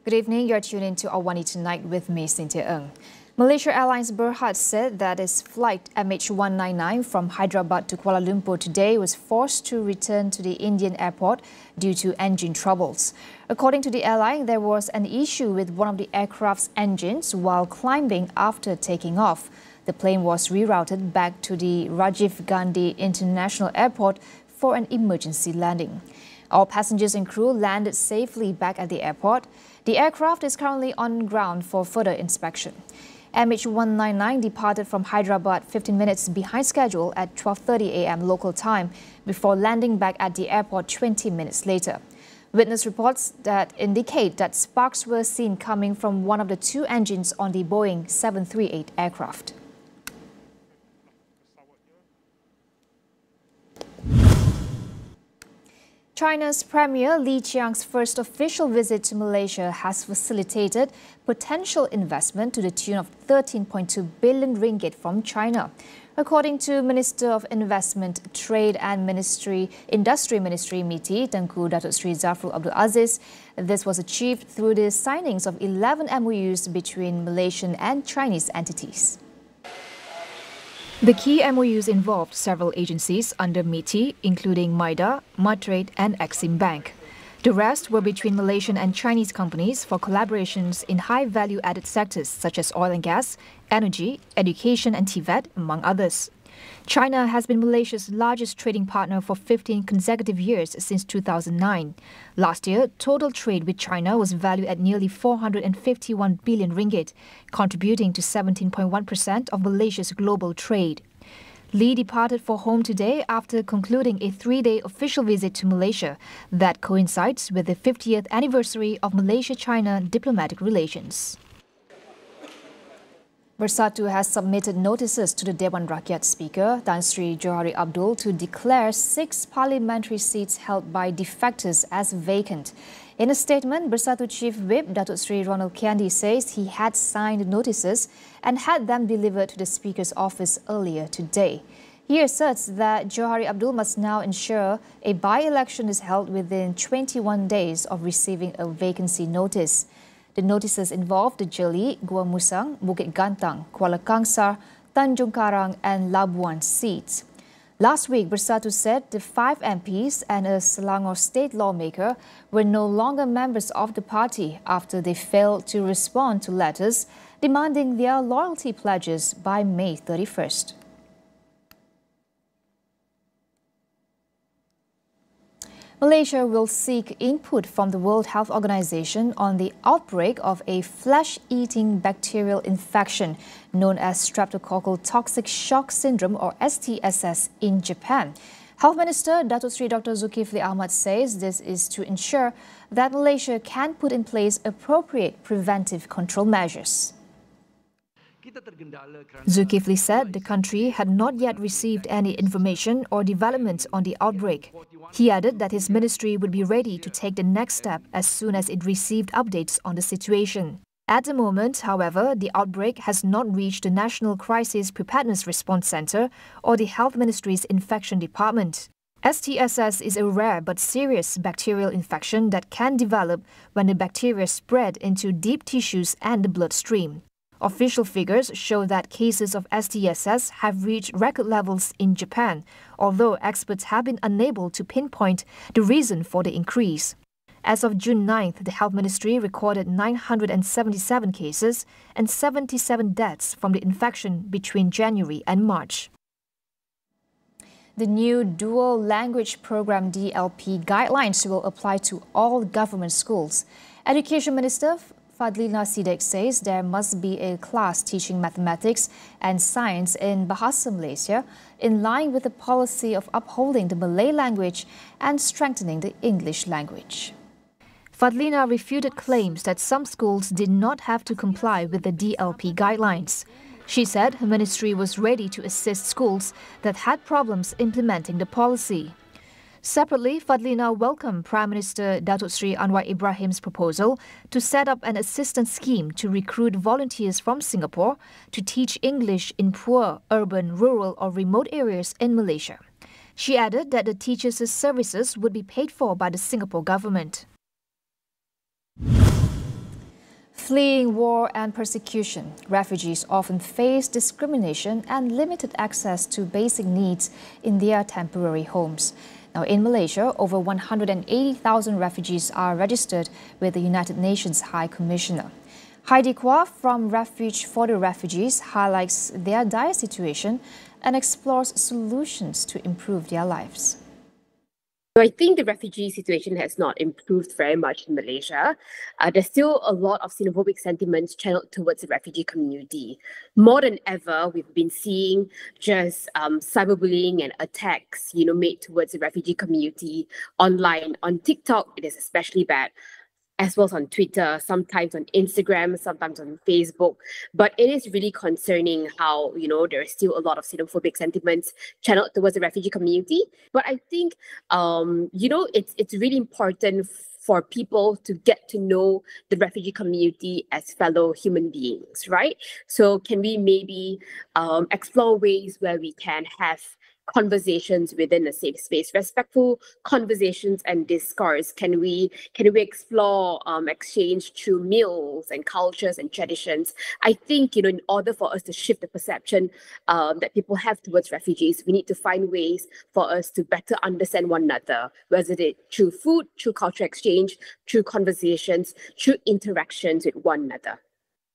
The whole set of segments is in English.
Good evening, you're tuned in to AWANI Tonight with me, Cynthia Ng. Malaysia Airlines Berhad said that its flight MH199 from Hyderabad to Kuala Lumpur today was forced to return to the Indian airport due to engine troubles. According to the airline, there was an issue with one of the aircraft's engines while climbing after taking off. The plane was rerouted back to the Rajiv Gandhi International Airport for an emergency landing. All passengers and crew landed safely back at the airport. The aircraft is currently on ground for further inspection. MH199 departed from Hyderabad 15 minutes behind schedule at 12:30 a.m. local time before landing back at the airport 20 minutes later. Witness reports that indicate that sparks were seen coming from one of the two engines on the Boeing 738 aircraft. China's Premier Li Qiang's first official visit to Malaysia has facilitated potential investment to the tune of 13.2 billion ringgit from China. According to Minister of Investment, Trade and Industry Ministry MITI, Tengku Datuk Sri Zafrul Abdul Aziz, this was achieved through the signings of 11 MOUs between Malaysian and Chinese entities. The key MOUs involved several agencies under MITI, including MIDA, Matrade and Exim Bank. The rest were between Malaysian and Chinese companies for collaborations in high value-added sectors such as oil and gas, energy, education and TVET, among others. China has been Malaysia's largest trading partner for 15 consecutive years since 2009. Last year, total trade with China was valued at nearly 451 billion ringgit, contributing to 17.1% of Malaysia's global trade. Li departed for home today after concluding a 3-day official visit to Malaysia that coincides with the 50th anniversary of Malaysia-China diplomatic relations. Bersatu has submitted notices to the Dewan Rakyat Speaker, Tan Sri Johari Abdul, to declare 6 parliamentary seats held by defectors as vacant. In a statement, Bersatu Chief Whip Datuk Sri Ronald Kiandi says he had signed notices and had them delivered to the Speaker's office earlier today. He asserts that Johari Abdul must now ensure a by-election is held within 21 days of receiving a vacancy notice. The notices involve the Jeli, Gua Musang, Bukit Gantang, Kuala Kangsar, Tanjung Karang and Labuan seats. Last week, Bersatu said the 5 MPs and a Selangor state lawmaker were no longer members of the party after they failed to respond to letters demanding their loyalty pledges by May 31st. Malaysia will seek input from the World Health Organization on the outbreak of a flesh-eating bacterial infection known as streptococcal toxic shock syndrome or STSS in Japan. Health Minister Datuk Sri Dr. Zulkifli Ahmad says this is to ensure that Malaysia can put in place appropriate preventive control measures. Zulkifli said the country had not yet received any information or developments on the outbreak. He added that his ministry would be ready to take the next step as soon as it received updates on the situation. At the moment, however, the outbreak has not reached the National Crisis Preparedness Response Centre or the Health Ministry's Infection Department. STSS is a rare but serious bacterial infection that can develop when the bacteria spread into deep tissues and the bloodstream. Official figures show that cases of STSS have reached record levels in Japan, although experts have been unable to pinpoint the reason for the increase. As of June 9th, the Health Ministry recorded 977 cases and 77 deaths from the infection between January and March. The new Dual Language Program DLP guidelines will apply to all government schools. Education Minister Fadlina Sidek says there must be a class teaching mathematics and science in Bahasa Malaysia in line with the policy of upholding the Malay language and strengthening the English language. Fadlina refuted claims that some schools did not have to comply with the DLP guidelines. She said her ministry was ready to assist schools that had problems implementing the policy. Separately, Fadlina welcomed Prime Minister Datuk Sri Anwar Ibrahim's proposal to set up an assistance scheme to recruit volunteers from Singapore to teach English in poor, urban, rural or remote areas in Malaysia. She added that the teachers' services would be paid for by the Singapore government. Fleeing war and persecution, refugees often face discrimination and limited access to basic needs in their temporary homes. Now, in Malaysia, over 180,000 refugees are registered with the United Nations High Commissioner. Heidi Kwa from Refuge for the Refugees highlights their dire situation and explores solutions to improve their lives. So I think the refugee situation has not improved very much in Malaysia. There's still a lot of xenophobic sentiments channeled towards the refugee community. More than ever, we've been seeing just cyberbullying and attacks, made towards the refugee community online. On TikTok, it is especially bad, as well as on Twitter, sometimes on Instagram, sometimes on Facebook. But it is really concerning how, there is still a lot of xenophobic sentiments channeled towards the refugee community. But I think, it's really important for people to get to know the refugee community as fellow human beings, right? So can we maybe explore ways where we can have conversations within a safe space, respectful conversations and discourse? Can we explore exchange through meals and cultures and traditions? I think, in order for us to shift the perception that people have towards refugees, we need to find ways for us to better understand one another, whether it through food, through cultural exchange, through conversations, through interactions with one another.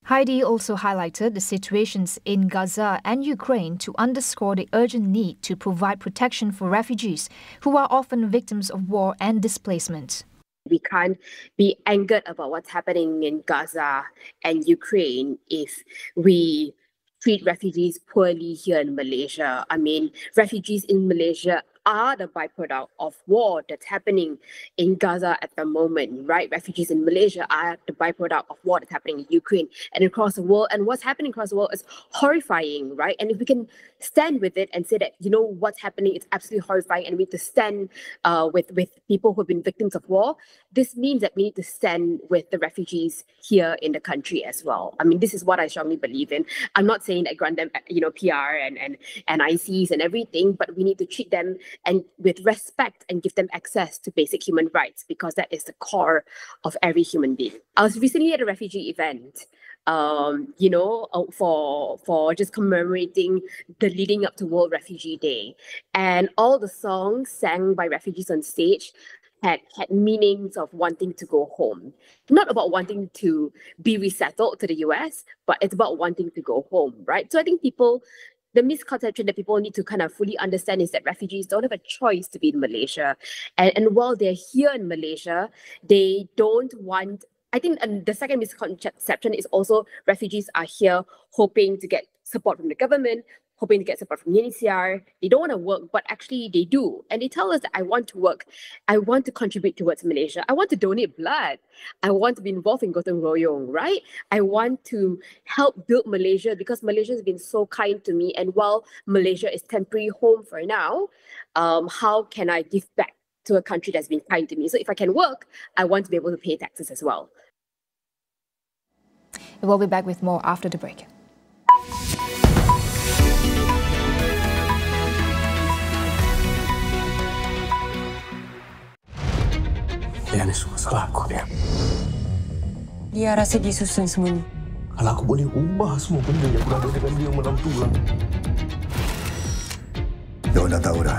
Heidi also highlighted the situations in Gaza and Ukraine to underscore the urgent need to provide protection for refugees who are often victims of war and displacement. We can't be angered about what's happening in Gaza and Ukraine if we treat refugees poorly here in Malaysia. I mean, refugees in Malaysia are the byproduct of war that's happening in Gaza at the moment, right? Refugees in Malaysia are the byproduct of war that's happening in Ukraine and across the world. And what's happening across the world is horrifying, right? And if we can stand with it and say that, what's happening is absolutely horrifying and we need to stand with people who have been victims of war, this means that we need to stand with the refugees here in the country as well. I mean, this is what I strongly believe in. I'm not saying that grant them, PR and ICs and everything, but we need to treat them and with respect and give them access to basic human rights, because that is the core of every human being. I was recently at a refugee event, for just commemorating the leading up to World Refugee Day. And all the songs sang by refugees on stage had meanings of wanting to go home. Not about wanting to be resettled to the US, but it's about wanting to go home, right? So I think the misconception that people need to kind of fully understand is that refugees don't have a choice to be in Malaysia. And while they're here in Malaysia, they don't want... I think the second misconception is also refugees are here hoping to get support from the government, hoping to get support from UNHCR. They don't want to work, but actually they do. And they tell us that I want to work. I want to contribute towards Malaysia. I want to donate blood. I want to be involved in Gotong Royong, right? I want to help build Malaysia because Malaysia has been so kind to me. And while Malaysia is temporary home for now, how can I give back to a country that's been kind to me? So if I can work, I want to be able to pay taxes as well. We'll be back with more after the break. Ini semua salah aku, dia. Dia rasa dia susah sembunyi. Kalau aku boleh ubah semua benda yang aku ada dengan dia malam tu lah. Dia dah tahu dah.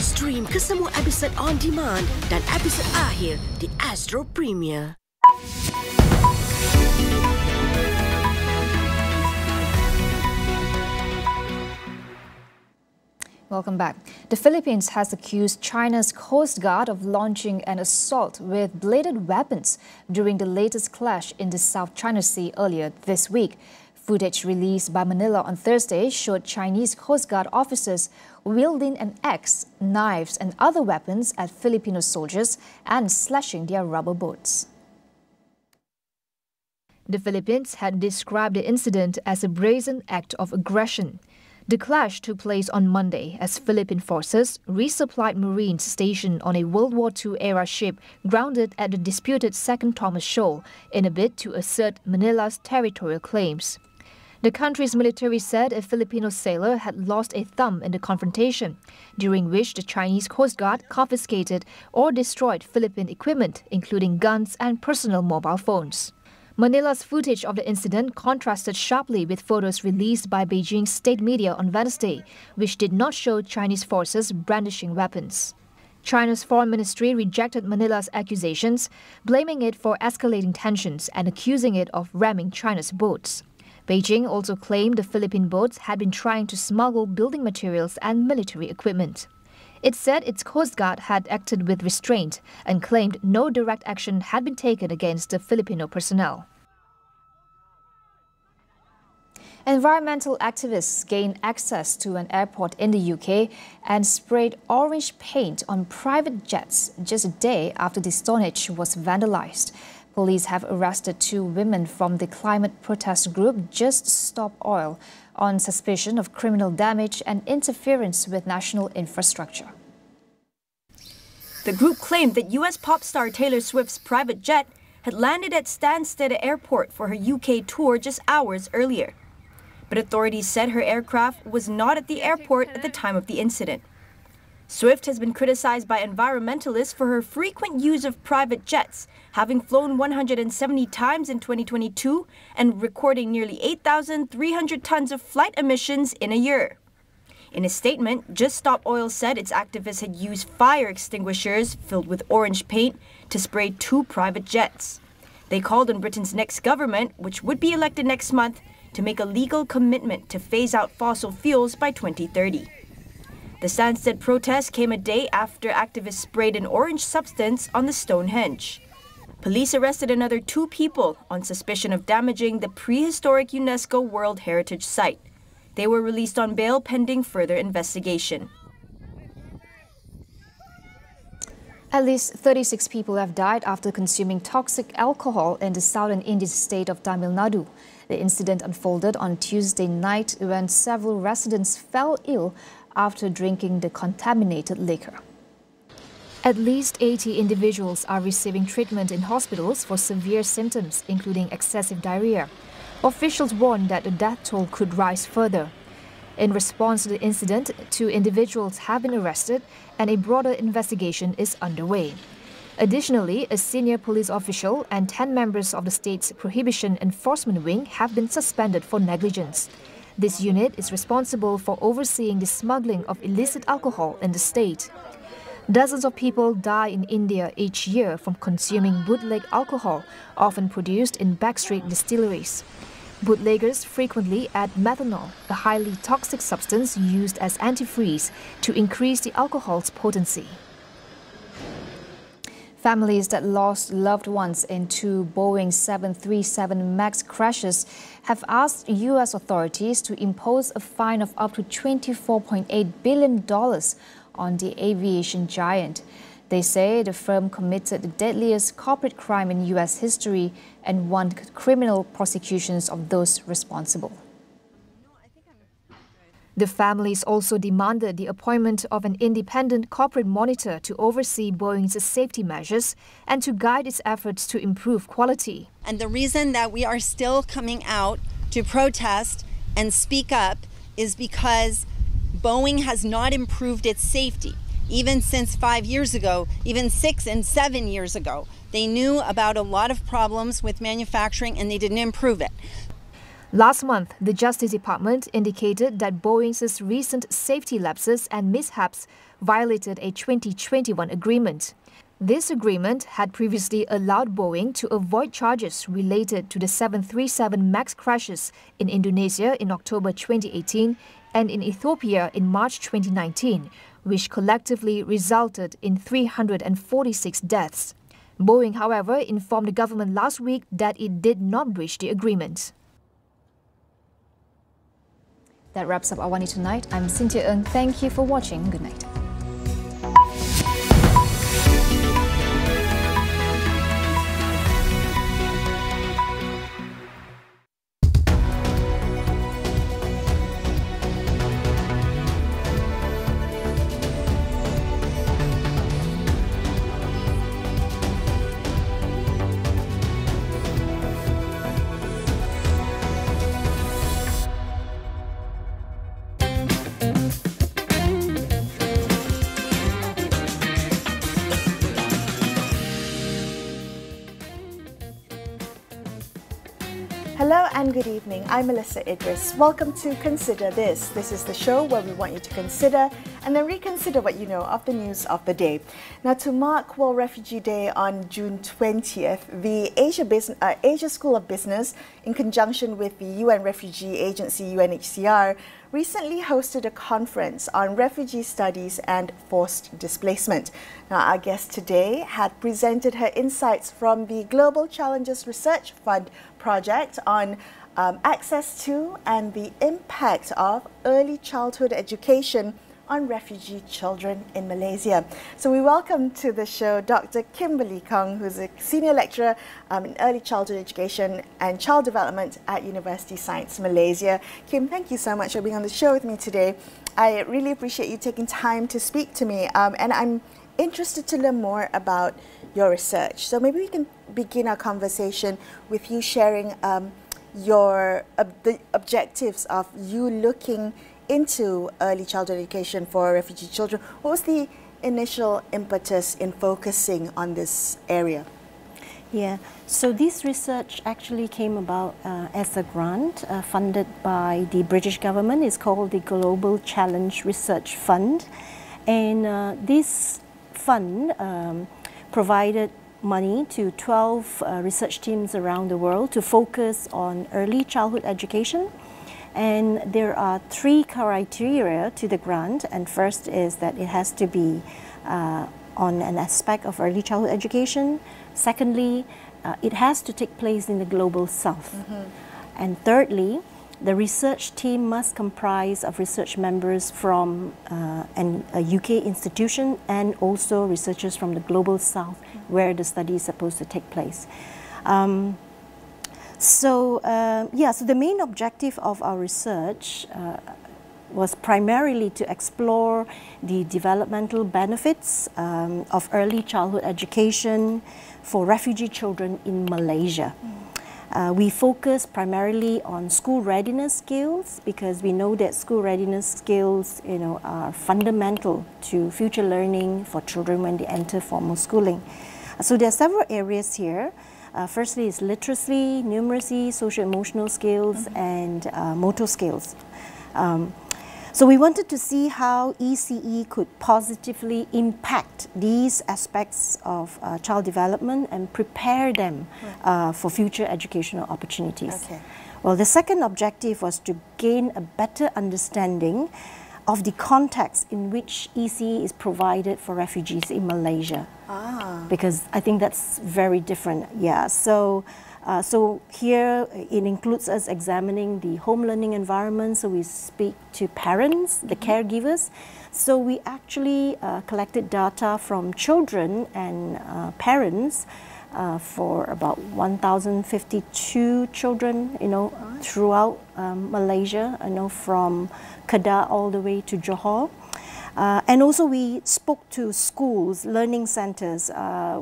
Stream ke semua episod on demand dan episod akhir di Astro Premier. Welcome back. The Philippines has accused China's Coast Guard of launching an assault with bladed weapons during the latest clash in the South China Sea earlier this week. Footage released by Manila on Thursday showed Chinese Coast Guard officers wielding an axe, knives and other weapons at Filipino soldiers and slashing their rubber boats. The Philippines had described the incident as a brazen act of aggression. The clash took place on Monday as Philippine forces resupplied Marines stationed on a World War II-era ship grounded at the disputed Second Thomas Shoal in a bid to assert Manila's territorial claims. The country's military said a Filipino sailor had lost a thumb in the confrontation, during which the Chinese Coast Guard confiscated or destroyed Philippine equipment, including guns and personal mobile phones. Manila's footage of the incident contrasted sharply with photos released by Beijing's state media on Wednesday, which did not show Chinese forces brandishing weapons. China's foreign ministry rejected Manila's accusations, blaming it for escalating tensions and accusing it of ramming China's boats. Beijing also claimed the Philippine boats had been trying to smuggle building materials and military equipment. It said its Coast Guard had acted with restraint and claimed no direct action had been taken against the Filipino personnel. Environmental activists gained access to an airport in the UK and sprayed orange paint on private jets just a day after the Stonehenge was vandalized. Police have arrested 2 women from the climate protest group Just Stop Oil on suspicion of criminal damage and interference with national infrastructure. The group claimed that U.S. pop star Taylor Swift's private jet had landed at Stansted Airport for her UK tour just hours earlier. But authorities said her aircraft was not at the airport at the time of the incident. Swift has been criticized by environmentalists for her frequent use of private jets, having flown 170 times in 2022 and recording nearly 8,300 tons of flight emissions in a year. In a statement, Just Stop Oil said its activists had used fire extinguishers filled with orange paint to spray 2 private jets. They called on Britain's next government, which would be elected next month, to make a legal commitment to phase out fossil fuels by 2030. The Stansted protest came a day after activists sprayed an orange substance on the Stonehenge. Police arrested another 2 people on suspicion of damaging the prehistoric UNESCO World Heritage Site. They were released on bail pending further investigation. At least 36 people have died after consuming toxic alcohol in the southern Indian state of Tamil Nadu. The incident unfolded on Tuesday night when several residents fell ill after drinking the contaminated liquor. At least 80 individuals are receiving treatment in hospitals for severe symptoms, including excessive diarrhea. Officials warned that the death toll could rise further. In response to the incident, 2 individuals have been arrested and a broader investigation is underway. Additionally, a senior police official and 10 members of the state's Prohibition Enforcement Wing have been suspended for negligence. This unit is responsible for overseeing the smuggling of illicit alcohol in the state. Dozens of people die in India each year from consuming bootleg alcohol, often produced in backstreet distilleries. Bootleggers frequently add methanol, a highly toxic substance used as antifreeze, to increase the alcohol's potency. Families that lost loved ones in 2 Boeing 737 MAX crashes have asked U.S. authorities to impose a fine of up to $24.8 billion on the aviation giant. They say the firm committed the deadliest corporate crime in U.S. history and want criminal prosecutions of those responsible. The families also demanded the appointment of an independent corporate monitor to oversee Boeing's safety measures and to guide its efforts to improve quality. And the reason that we are still coming out to protest and speak up is because Boeing has not improved its safety. Even since 5 years ago, even 6 and 7 years ago, they knew about a lot of problems with manufacturing and they didn't improve it. Last month, the Justice Department indicated that Boeing's recent safety lapses and mishaps violated a 2021 agreement. This agreement had previously allowed Boeing to avoid charges related to the 737 MAX crashes in Indonesia in October 2018 and in Ethiopia in March 2019, which collectively resulted in 346 deaths. Boeing, however, informed the government last week that it did not breach the agreement. That wraps up AWANI Tonight. I'm Cynthia Ng. Thank you for watching. Good night. Hello and good evening. I'm Melissa Idris. Welcome to Consider This. This is the show where we want you to consider and then reconsider what you know of the news of the day. Now, to mark World Refugee Day on June 20th, the Asia School of Business, in conjunction with the UN Refugee Agency, UNHCR, recently hosted a conference on refugee studies and forced displacement. Now, our guest today had presented her insights from the Global Challenges Research Fund project on access to and the impact of early childhood education on refugee children in Malaysia. So we welcome to the show Dr. Kimberly Kong, who's a senior lecturer in early childhood education and child development at University Science Malaysia. Kim, thank you so much for being on the show with me today. I really appreciate you taking time to speak to me, and I'm interested to learn more about your research. So maybe we can begin our conversation with you sharing the objectives of you looking into early childhood education for refugee children. What was the initial impetus in focusing on this area? Yeah, so this research actually came about as a grant funded by the British government. It's called the Global Challenge Research Fund. And this fund provided money to 12 research teams around the world to focus on early childhood education. And there are 3 criteria to the grant. And first is that it has to be on an aspect of early childhood education. Secondly, it has to take place in the global south. And thirdly, the research team must comprise of research members from a UK institution and also researchers from the global south where the study is supposed to take place. So the main objective of our research was primarily to explore the developmental benefits of early childhood education for refugee children in Malaysia. We focus primarily on school readiness skills because we know that school readiness skills, are fundamental to future learning for children when they enter formal schooling. So there are several areas here. Firstly is literacy, numeracy, social-emotional skills, and motor skills. So we wanted to see how ECE could positively impact these aspects of child development and prepare them for future educational opportunities. Okay. Well, the second objective was to gain a better understanding of the context in which ECE is provided for refugees in Malaysia. Because I think that's very different. Yeah. So here it includes us examining the home learning environment. So we speak to parents, the caregivers. So we actually collected data from children and parents for about 1,052 children, throughout Malaysia, from Kedah all the way to Johor. And also we spoke to schools, learning centers.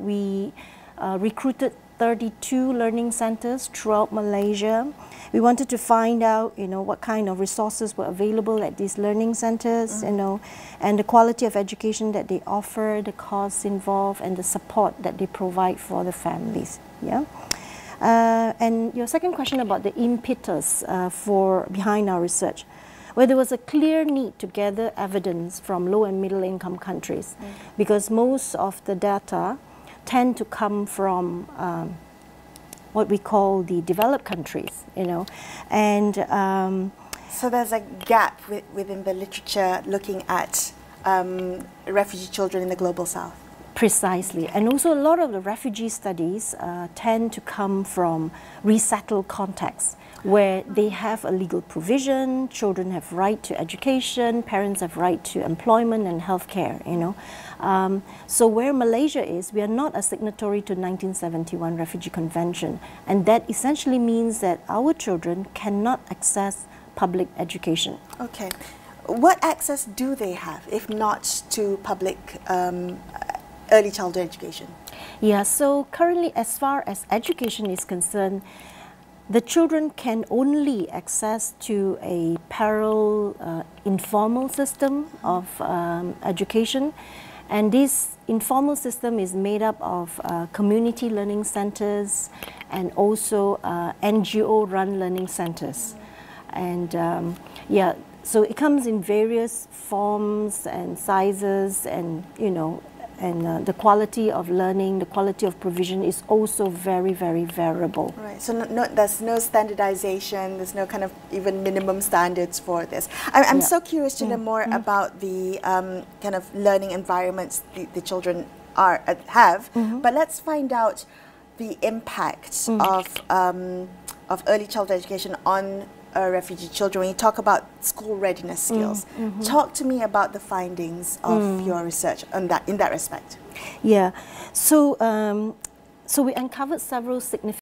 We recruited 32 learning centers throughout Malaysia. We wanted to find out, what kind of resources were available at these learning centers, and the quality of education that they offer, the costs involved, and the support that they provide for the families. Yeah. And your second question about the impetus behind our research. Well, there was a clear need to gather evidence from low and middle income countries because most of the data tend to come from what we call the developed countries, and so there's a gap within the literature looking at refugee children in the global south. Precisely, and also a lot of the refugee studies tend to come from resettled contexts where they have a legal provision, children have right to education, parents have right to employment and healthcare, So where Malaysia is, we are not a signatory to 1971 Refugee Convention, and that essentially means that our children cannot access public education. Okay. What access do they have, if not to public early childhood education? Yeah, so currently as far as education is concerned, the children can only access to a parallel informal system of education, And this informal system is made up of community learning centers and also NGO-run learning centers. And yeah, so it comes in various forms and sizes, and the quality of learning, the quality of provision is also very, very variable. Right, so there's no standardization, there's no kind of even minimum standards for this. I'm so curious to know more about the kind of learning environments the children have, but let's find out the impact of early childhood education on refugee children. When you talk about school readiness skills, talk to me about the findings of your research on in that respect. Yeah, so we uncovered several significant